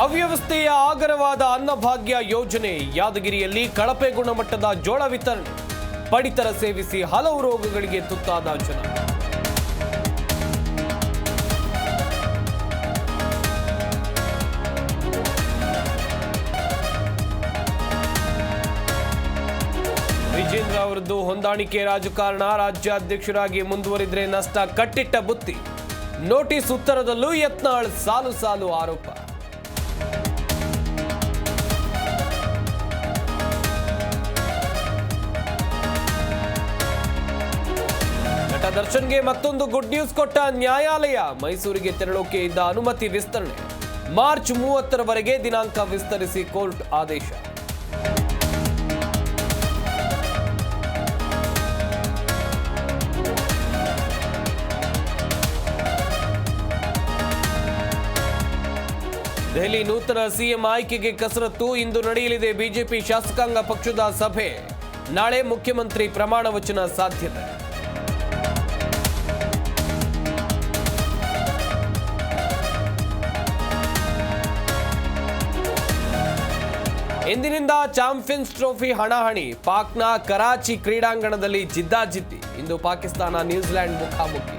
ಅವ್ಯವಸ್ಥೆಯ ಆಗರವಾದ ಅನ್ನಭಾಗ್ಯ ಯೋಜನೆ. ಯಾದಗಿರಿಯಲ್ಲಿ ಕಳಪೆ ಗುಣಮಟ್ಟದ ಜೋಳ ವಿತರಣೆ. ಪಡಿತರ ಸೇವಿಸಿ ಹಲವು ರೋಗಗಳಿಗೆ ತುತ್ತಾದ ಜನ. ವಿಜೇಂದ್ರ ಅವರದ್ದು ಹೊಂದಾಣಿಕೆ ರಾಜಕಾರಣ. ರಾಜ್ಯಾಧ್ಯಕ್ಷರಾಗಿ ಮುಂದುವರಿದ್ರೆ ನಷ್ಟ ಕಟ್ಟಿಟ್ಟ ಬುತ್ತಿ. ನೋಟಿಸ್ ಉತ್ತರದಲ್ಲೂ ಯತ್ನಾಳ್ ಸಾಲು ಸಾಲು ಆರೋಪ. ನಟ ದರ್ಶನ್ಗೆ ಮತ್ತೊಂದು ಗುಡ್ ನ್ಯೂಸ್ ಕೊಟ್ಟ ನ್ಯಾಯಾಲಯ. ಮೈಸೂರಿಗೆ ತೆರಳೋಕೆ ಇದ್ದ ಅನುಮತಿ ವಿಸ್ತರಣೆ. ಮಾರ್ಚ್ 30ರವರೆಗೆ ದಿನಾಂಕ ವಿಸ್ತರಿಸಿ ಕೋರ್ಟ್ ಆದೇಶ. ದೆಹಲಿ ನೂತನ ಸಿಎಂ ಆಯ್ಕೆಗೆ ಕಸರತ್ತು. ಇಂದು ನಡೆಯಲಿದೆ ಬಿಜೆಪಿ ಶಾಸಕಾಂಗ ಪಕ್ಷದ ಸಭೆ. ನಾಳೆ ಮುಖ್ಯಮಂತ್ರಿ ಪ್ರಮಾಣ ವಚನ ಸಾಧ್ಯತೆ. ಇಂದಿನಿಂದ ಚಾಂಪಿಯನ್ಸ್ ಟ್ರೋಫಿ ಹಣಾಹಣಿ. ಪಾಕ್ನ ಕರಾಚಿ ಕ್ರೀಡಾಂಗಣದಲ್ಲಿ ಜಿದ್ದಾಜಿದ್ದಿ. ಇಂದು ಪಾಕಿಸ್ತಾನ ನ್ಯೂಜಿಲೆಂಡ್ ಮುಖಾಮುಖಿ.